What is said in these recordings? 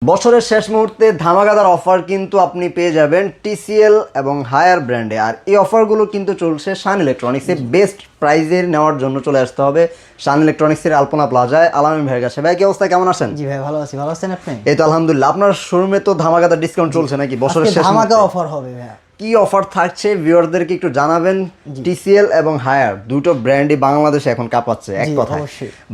বছরের শেষ মুহূর্তে ধামাকাদার অফার কিন্তু আপনি পেয়ে যাবেন টিসিএল এবং হায়ার ব্র্যান্ডে। আর এই অফারগুলো কিন্তু চলছে শান ইলেকট্রনিক্সে। বেস্ট প্রাইজের নেওয়ার জন্য চলে আসতে হবে শান ইলেকট্রনিক্সের আলপনা প্লাজায় আলামিন ভাইয়ের কাছে। ভাই কি অবস্থা, কেমন আছেন? জি ভাই ভালো আছি, ভালো আছেন আপনি? এই তো আলহামদুলিল্লাহ। আপনার শোরুমে তো ধামাকাদার ডিসকাউন্ট চলছে নাকি বছরের শেষ ধামাকা অফার হবে ভাই? কি অফার থাকছে ভিউয়ারদেরকে একটু জানাবেন। টিসিএল এবং হায়ার দুটো ব্র্যান্ডই বাংলাদেশে এখন কাঁপাচ্ছে। এক কথায়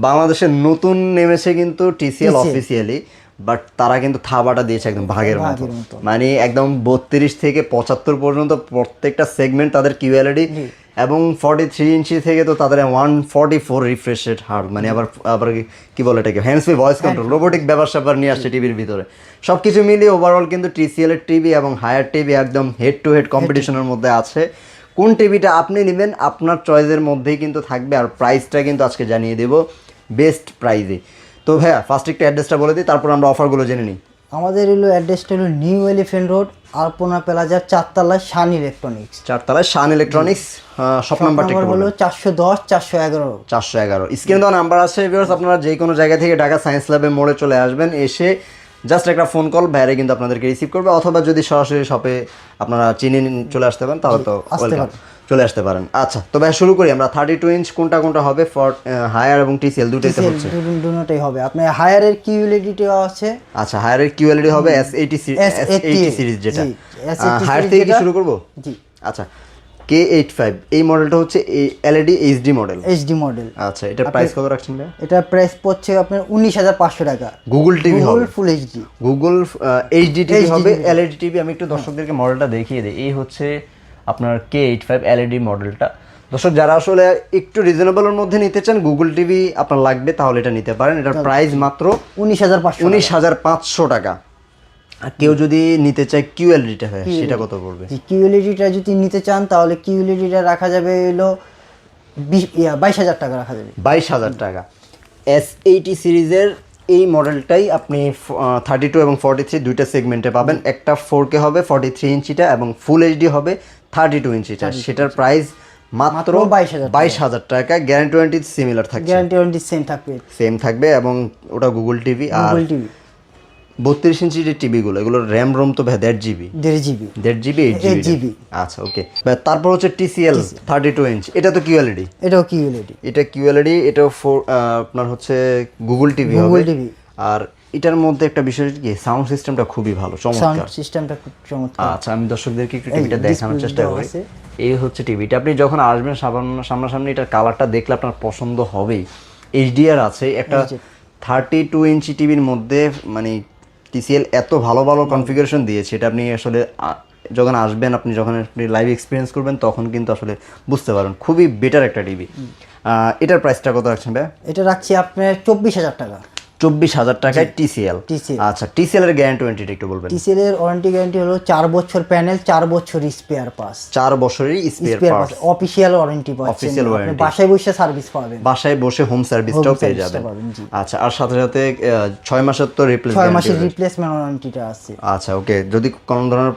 বাংলাদেশে নতুন নেমেছে কিন্তু টিসিএল অফিসিয়ালি, বাট তারা কিন্তু থাবাটা দিয়েছে একদম ভাগের মতো। মানে একদম 32 থেকে 75 পর্যন্ত প্রত্যেকটা সেগমেন্ট তাদের কিউএলইডি, এবং 43 ইঞ্চি থেকে তো তাদের 144 রিফ্রেশ রেট হার্ড, মানে আবার কি বলে এটাকে hands free voice control robotic ব্যাপার স্যাপার নিয়ে আসছে টিভির ভিতরে। সব কিছু মিলিয়ে ওভারঅল কিন্তু টিসিএল এর টিভি এবং হায়ার টিভি একদম হেড টু হেড কম্পিটিশনের মধ্যে আছে। কোন টিভিটা আপনি নেবেন আপনার চয়েসের মধ্যেই কিন্তু থাকবে, আর প্রাইসটা কিন্তু আজকে জানিয়ে দেব বেস্ট প্রাইজে। তো ভাইয়া ফার্স্ট একটা অ্যাড্রেসটা বলে দিই, তারপর আমরা অফারগুলো জেনে নিই। আমাদের হলো অ্যাড্রেসটা হলো নিউ এলিফ্যান্ট রোড আলপনা প্লাজার 4 তলায় শান ইলেকট্রনিক্স। 4 তলায় শান ইলেকট্রনিক্স। শপ নাম্বারটা একটু হলো 410 411 411। স্ক্রিনে দেওয়া নাম্বার আছে ভিউয়ার্স, আপনারা যে কোনো জায়গা থেকে ঢাকা সায়েন্স ল্যাবে মোড়ে চলে আসবেন, এসে জাস্ট একটা ফোন কল বাইরে কিন্তু আপনাদেরকে রিসিভ করবে, অথবা যদি সরাসরি শপে আপনারা চিনে চলে আসতে পারেন তাহলে তো চলে আসতে পারেন। আচ্ছা, তো ভাই শুরু করি আমরা। 32 ইঞ্চ কোনটা কোনটা হবে ফর হায়ার এবং টিসিএল দুটোইতে হচ্ছে? দুটোই হবে। আপনার হায়ারের কিউএলইডিটা আছে। আচ্ছা, হায়ারের কিউএলইডি হবে S80 সিরিজ যেটা। হায়ার থেকে কি শুরু করব? জি আচ্ছা, K85 এই মডেলটা হচ্ছে এলইডি এইচডি মডেল। আচ্ছা, এটা প্রাইস কত রাখছেন ভাই? এটা প্রাইস পড়ছে আপনার 19500 টাকা। গুগল টিভি হবে, full HD Google HD TV হবে, এলইডি টিভি। আমি একটু দর্শকদেরকে মডেলটা দেখিয়ে দিই। এই হচ্ছে আপনার K85 এলইডি মডেলটা। দর্শক যারা আসলে একটু রিজনেবলের মধ্যে নিতে চান, গুগল টিভি আপনার লাগবে তাহলে এটা নিতে পারেন। এটার প্রাইস মাত্র 19500 টাকা। আর কেউ যদি নিতে চায় কিউএলইডিটা হয় সেটা কত পড়বে? কিউএলইডিটা যদি নিতে চান তাহলে কিউএলইডিটা রাখা যাবে হলো 22000 টাকা রাখা যাবে। 22000 টাকা। S80 সিরিজের এই মডেলটাই আপনি 32 এবং 43 দুইটা সেগমেন্টে পাবেন। একটা 4K হবে 43 ইঞ্চিটা, এবং ফুল এইচডি হবে 32 ইঞ্চিটা। সেটার প্রাইস মাত্র 22000 টাকা। গ্যারান্টি ওয়ারেন্টি সিমিলার থাকবে, গ্যারান্টি ওয়ারেন্টি সেম থাকবে, এবং ওটা গুগল টিভি। আর 32 ইঞ্চি যে টিভিগুলো এগুলোর র্যাম রোম তো ভাই 1.5 জিবি 8 জিবি। আচ্ছা, ওকে। তারপর হচ্ছে টিসিএল 32 ইঞ্চ, এটা তো কিউএলইডি। এটাও কিউএলইডি। এটা কিউএলইডি, এটাও আপনার হচ্ছে গুগল টিভি হবে। আর এটার মধ্যে একটা বিষয় কি, সাউন্ড সিস্টেমটা খুবই ভালো, চমৎকার সিস্টেমটা খুব চমৎকার। আচ্ছা, আমি দর্শকদেরকে একটু টিভিটা দেখানোর চেষ্টা করি। এই হচ্ছে টিভিটা। আপনি যখন আসবেন সামনাসামনি এটার কালারটা দেখলে আপনার পছন্দ হবেই। এইচডিআর আছে একটা 32 ইঞ্চি টিভির মধ্যে। মানে টিসিএল এত ভালো ভালো কনফিগারেশন দিয়েছে, এটা আপনি আসলে যখন আসবেন, আপনি যখন লাইভ এক্সপিরিয়েন্স করবেন তখন কিন্তু আসলে বুঝতে পারবেন খুবই বেটার একটা টিভি। এটার প্রাইসটা কত রাখছেন ভাই? এটা রাখছি আপনার 24000 টাকা। 24000 টাকায় টিসিএল। আচ্ছা, টিসিএল এর গ্যারান্টি ওয়ারেন্টিটা একটু বলবেন। টিসিএল এর ওয়ারেন্টি গ্যারান্টি হলো 4 বছর প্যানেল, 4 বছর স্পেয়ার পার্টস। 4 বছরের স্পেয়ার পার্টস অফিশিয়াল ওয়ারেন্টি পাচ্ছেন। অফিশিয়াল ওয়ারেন্টি, বাসায় বসে সার্ভিস পাবেন, বাসায় বসে হোম সার্ভিসটাও পেয়ে যাবেন। আচ্ছা, আর সাথে সাথে 6 মাসের তো 6 মাসের রিপ্লেসমেন্ট ওয়ারেন্টিটা আছে। আচ্ছা, ওকে। যদি কোনো ধরনের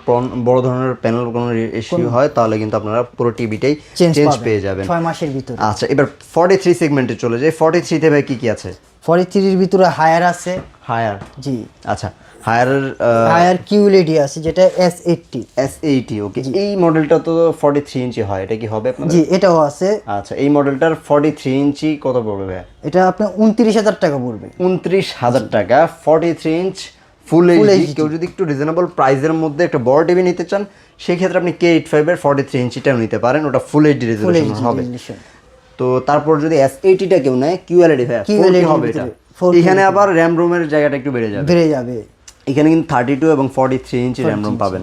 বড় ধরনের প্যানেল কোনো ইস্যু হয় তাহলে কিন্তু আপনারা পুরো টিভিটাই চেঞ্জ পেয়ে যাবেন 6 মাসের ভিতরে। আচ্ছা, এবার 43 সেগমেন্টে চলে যাই। 43 তে ভাই কি কি আছে? 43 এর ভিতরে হায়ার আছে। হায়ার, জি। আচ্ছা, হায়ার কিউএলইডি আছে যেটা S80। ওকে। এই মডেলটা তো 43 ইঞ্চি হয়, এটা কি হবে আপনাদের? জি, এটাও আছে। আচ্ছা, এই মডেলটার 43 ইঞ্চি কত পড়বে ভাই? এটা আপনার 29000 টাকা পড়বে। 29000 টাকা 43 ইঞ্চ ফুল এইচডি। কেউ যদি একটু রিজনেবল প্রাইসের মধ্যে একটা বড় টিভি নিতে চান, সেই ক্ষেত্রে আপনি K85 এর 43 ইঞ্চিটাও নিতে পারেন, ওটা ফুল এইচডি রেজোলিউশন হবে। তো তারপর যদি S80টা কেউ নেয়, কিউএলইডি ভাই 4K হবে এটা। এখানে আবার র্যাম রোমের জায়গাটা একটু বেড়ে যাবে। এখানে কিন্তু 32 এবং 43 ইঞ্চি র্যাম রোম পাবেন।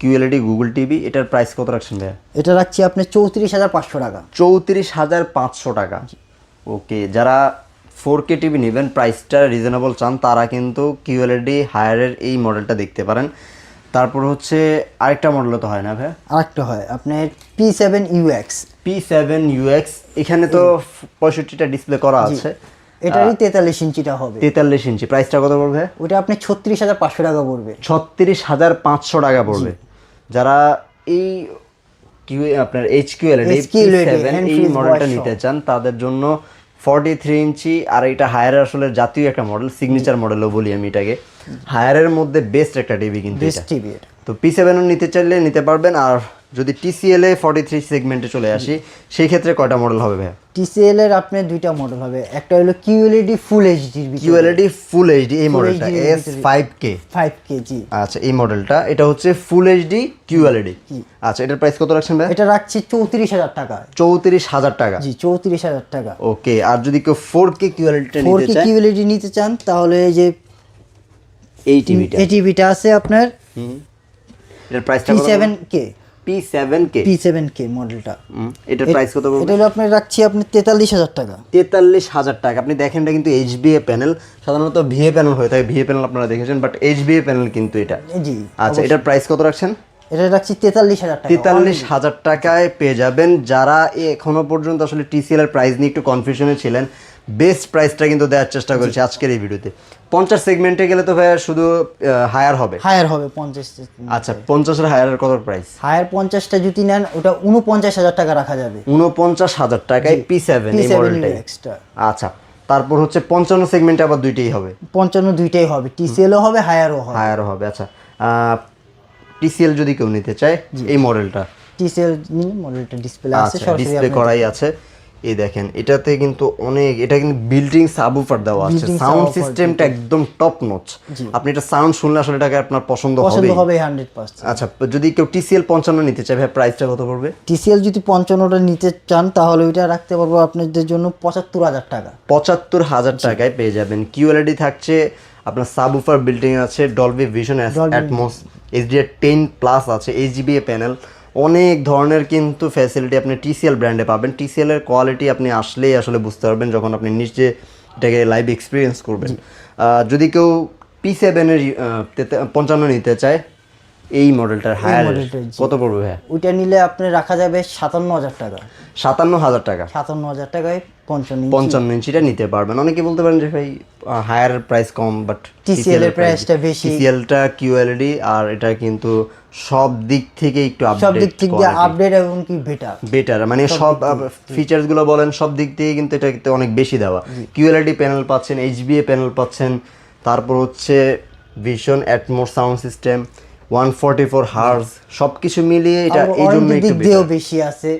কিউএলইডি গুগল টিভি, এটার প্রাইস কত রাখছেন ভাই? এটা রাখছি আপনি 34500 টাকা। 34500 টাকা। ওকে, যারা 4K টিভি নেবেন, প্রাইসটা রিজনেবল চান, তারা কিন্তু কিউএলইডি হায়ারের এই মডেলটা দেখতে পারেন। তারপর হচ্ছে আরেকটা মডেলও তো হয় না ভাই? আরেকটা হয় আপনার P7UX। এখানে তো 65টা ডিসপ্লে করা আছে। এটারই 43 ইঞ্চিটা হবে। 43 ইঞ্চি। প্রাইসটা কত পড়বে? ওটা আপনি 36500 টাকা পড়বে। 36500 টাকা পড়বে। যারা এই আপনার HQLED P7 এই মডেলটা নিতে চান, তাদের জন্য 43 ইঞ্চি। আর এটা হায়ার আসলে জাতীয় একটা মডেল, সিগনেচার মডেলও বলি আমি এটাকে। হায়ারের মধ্যে বেস্ট একটা টিভি কিন্তু বেস্ট এটা। টিভি এটা। তো P7 নিতে চাইলে নিতে পারবেন। আর যদি TCL এ 43 সেগমেন্টে চলে আসি সেই ক্ষেত্রে কয়টা মডেল হবে ভাই? TCL এর আপনার দুইটা মডেল হবে, একটা হলো QLED ফুল এইচডির ভিতরে, QLED ফুল এইচডি এই মডেলটা HD র S5K। 5K জি। আচ্ছা এই মডেলটা এটা হচ্ছে ফুল এইচডি QLED। আচ্ছা এটার প্রাইস কত রাখছেন ভাই? এটা রাখছি 34,000 টাকা। 34,000 টাকা। জি 34,000 টাকা। ওকে, আর যদি কেউ 4K QLED টা নিতে 4K চায়, QLED নিতে চান তাহলে এই যে এই টিভিটা এই টিভিটা আছে আপনার এটার প্রাইসটা কত? P7K। P7K মডেলটা। এটার প্রাইস কত পড়বে? এটা হলো আপনার রাখছি আপনি 43,000 টাকা। 43,000 টাকা। আপনি দেখেন এটা কিন্তু HBA প্যানেল, সাধারণত VA প্যানেল হয়ে থাকে, VA প্যানেল আপনারা দেখেছেন, বাট HBA প্যানেল কিন্তু এটা। জি আচ্ছা এটার প্রাইস কত রাখছেন? এটা রাখছি 43,000 টাকা। 43,000 টাকায় পেয়ে যাবেন। যারা এখনো পর্যন্ত আসলে TCL এর প্রাইস নিয়ে একটু কনফিউশনে ছিলেন, বেস্ট প্রাইসটা কিন্তু দেওয়ার চেষ্টা করেছি আজকের এই ভিডিওতে। 50 সেগমেন্টে গেলে তো ভাই শুধু হায়ার হবে। হায়ার হবে 50। আচ্ছা 50 এর হায়ারের কত প্রাইস? হায়ার 50টা যদি নেন ওটা 49,000 টাকা রাখা যাবে। 49,000 টাকায় P7 এই মডেলটাই। এক্সট্রা। আচ্ছা তারপর হচ্ছে 55 সেগমেন্টে আবার দুইটাই হবে। 55 দুইটাই হবে, TCLও হবে হায়ারও হবে। হায়ারও হবে। আচ্ছা TCL যদি কেউ নিতে চায় এই মডেলটা, TCL মডেলটা ডিসপ্লে আছে, আচ্ছা সরাসরি ডিসপ্লে করাই আছে। এই দেখেন এটাতে কিন্তু অনেক, এটা কিন্তু বিল্ডিং সাবউফার দেওয়া আছে, Built-in সাউন্ড subwoofer সিস্টেমটা একদম টপ নচ। আপনি এটা সাউন্ড শুনলে আসলে এটাকে আপনার পছন্দ পছন্দ হবে। হবে 100%। আচ্ছা যদি কেউ TCL 55 নিতে চায় ভাই প্রাইসটা কত পড়বে? TCL যদি 55টা নিতে চান তাহলে ওইটা রাখতে পারবো আপনাদের জন্য 75,000 টাকা। 75,000 টাকায় পেয়ে যাবেন। QLED থাকছে, আপনার সাবউফার বিল্ডিং আছে, Dolby vision atoms, HDR10 plus আছে, HBA প্যানেল, অনেক ধরনের কিন্তু ফ্যাসিলিটি আপনি TCL ব্র্যান্ডে পাবেন। TCL এর কোয়ালিটি আপনি আসলেই আসলে বুঝতে পারবেন যখন আপনি নিজে এটাকে লাইভ এক্সপিরিয়েন্স করবেন। যদি কেউ P7 এর 55 নিতে চায় এই মডেলটার হায়ার কত পড়বে ভাই? ওইটা নিলে আপনি রাখা যাবে 57,000 টাকা। 57,000 টাকা। 57,000 টাকায় 55 55 ইঞ্চিটা নিতে পারবেন। অনেকে বলতে পারেন যে ভাই হায়ার প্রাইস কম, বাট TCL এর প্রাইসটা বেশি। TCLটা QLED আর এটা কিন্তু সব দিক থেকে একটু সব দিক আপডেট, থেকে আপডেট এবং কি বেটার, মানে সব ফিচার্স গুলো বলেন সব দিক থেকে কিন্তু এটাতে অনেক বেশি দেওয়া। QLED প্যানেল পাচ্ছেন, HBA প্যানেল পাচ্ছেন, তারপর হচ্ছে vision atoms sound system, 144 hertz, সবকিছু মিলিয়ে এটা এই জন্য একটু দিকদিও বেশি আছে।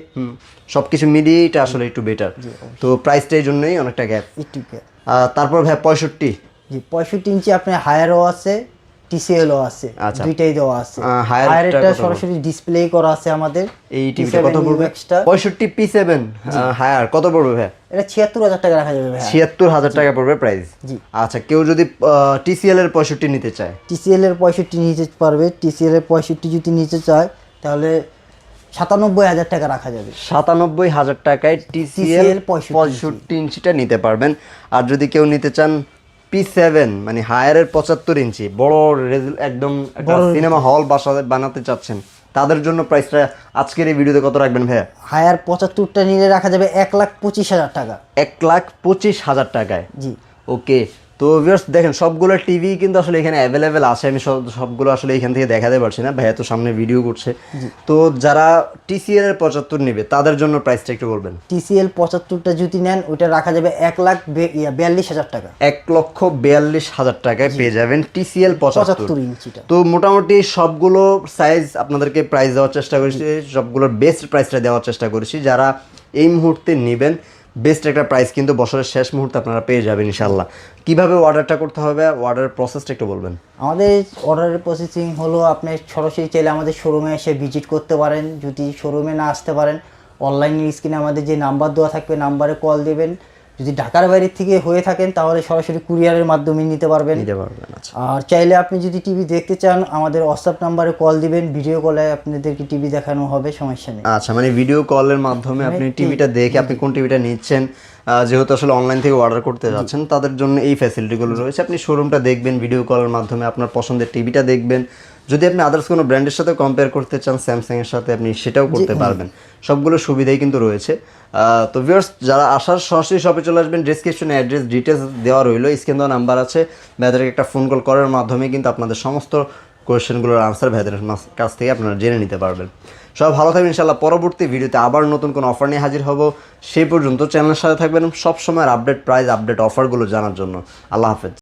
সবকিছু মিলিয়ে এটা আসলে একটু বেটার। তো প্রাইসটা এই জন্যই অনেকটা গ্যাপ। তারপর ভাই 65। জি 65 ইঞ্চি আপনি হায়ারও আছে, TCLও আছে, আচ্ছা। দুইটাই দেওয়া আছে। হায়ারটা হায়ারটা সরাসরি ডিসপ্লে করা আছে আমাদের। এই টিভিটা কত পড়বে? 65 P7 হায়ার কত পড়বে ভাই? এটা 76,000 টাকা রাখা যাবে ভাই। 76,000 টাকা পড়বে প্রাইস। জি। আচ্ছা কেউ যদি TCL এর 65 নিতে চায়? TCL এর 65 নিতে পারবে। TCL এর 65 যদি নিতে চায় তাহলে 97,000 টাকা রাখা যাবে। 97,000 টাকায় TCL 65 ইঞ্চিটা নিতে পারবেন। আর যদি কেউ নিতে চান P7 মানে হায়ারের 75 ইঞ্চি বড় একদম সিনেমা হল বানাতে চাচ্ছেন, তাদের জন্য প্রাইসটা আজকের এই ভিডিওতে কত রাখবেন ভাইয়া? হায়ার 75টা নিলে রাখা যাবে 1,25,000 টাকা। 1,25,000 টাকায়। জি ওকে। তো ভিউয়ার্স দেখেন সবগুলো টিভি কিন্তু আসলে এখানে অ্যাভেলেবেল আছে, আমি সবগুলো আসলে এখান থেকে দেখাতে পারছি না, ভাইয়া তো সামনে ভিডিও করছে। তো যারা TCL এর 75 নেবে তাদের জন্য প্রাইসটা একটু বলবেন। TCL 75টা যদি নেন ওইটা রাখা যাবে 1,42,000 টাকা। 1,42,000 টাকায় পেয়ে যাবেন TCL 75 ইঞ্চিটা। তো মোটামুটি সবগুলো সাইজ আপনাদেরকে প্রাইস দেওয়ার চেষ্টা করেছি, সবগুলোর বেস্ট প্রাইসটা দেওয়ার চেষ্টা করেছি। যারা এই মুহূর্তে নেবেন বেস্ট একটা প্রাইস কিন্তু বছরের শেষ মুহূর্তে আপনারা পেয়ে যাবেন ইনশাল্লাহ। কিভাবে অর্ডারটা করতে হবে, অর্ডারের প্রসেসটা একটু বলবেন। আমাদের অর্ডারের প্রসেসিং হলো আপনি সরাসরি চাইলে আমাদের শোরুমে এসে ভিজিট করতে পারেন। যদি শোরুমে না আসতে পারেন অনলাইনের স্ক্রিনে আমাদের যে নাম্বার দেওয়া থাকবে নাম্বারে কল দেবেন। যদি ঢাকার বাইরে থেকে হয়ে থাকেন তাহলে সরাসরি কুরিয়ারের মাধ্যমে নিতে পারবেন। আচ্ছা। আর চাইলে আপনি যদি টিভি দেখতে চান আমাদের হোয়াটসঅ্যাপ নাম্বারে কল দিবেন, ভিডিও কলে আপনাদেরকে টিভি দেখানো হবে, সমস্যা নেই। আচ্ছা মানে ভিডিও কলের মাধ্যমে আপনি টিভিটা দেখে আপনি কোন টিভিটা নিচ্ছেন, যেহেতু আসলে অনলাইন থেকে অর্ডার করতে যাচ্ছেন তাদের জন্য এই ফ্যাসিলিটিগুলো রয়েছে। আপনি শোরুমটা দেখবেন, ভিডিও কলের মাধ্যমে আপনার পছন্দের টিভিটা দেখবেন। যদি আপনি আদার্স কোনো ব্র্যান্ডের সাথে কম্পেয়ার করতে চান স্যামসাং এর সাথে আপনি সেটাও করতে পারবেন। সবগুলো সুবিধাই কিন্তু রয়েছে। তো ভিউয়ার্স যারা আসার সরাসরি শপে চলে আসবেন, ডেসক্রিপশনে অ্যাড্রেস ডিটেলস দেওয়া রইলো, স্ক্রিন দেওয়া নাম্বার আছে, ভাইয়াদেরকে একটা ফোন কল করার মাধ্যমে কিন্তু আপনাদের সমস্ত কোয়েশ্চেনগুলোর আনসার ভাইয়াদের কাছ থেকে আপনারা জেনে নিতে পারবেন। সব ভালো থাকবেন ইনশাআল্লাহ। পরবর্তী ভিডিওতে আবার নতুন কোনো অফার নিয়ে হাজির হব। সেই পর্যন্ত চ্যানেলের সাথে থাকবেন সবসময় আপডেট প্রাইস, আপডেট অফারগুলো জানার জন্য। আল্লাহ হাফেজ।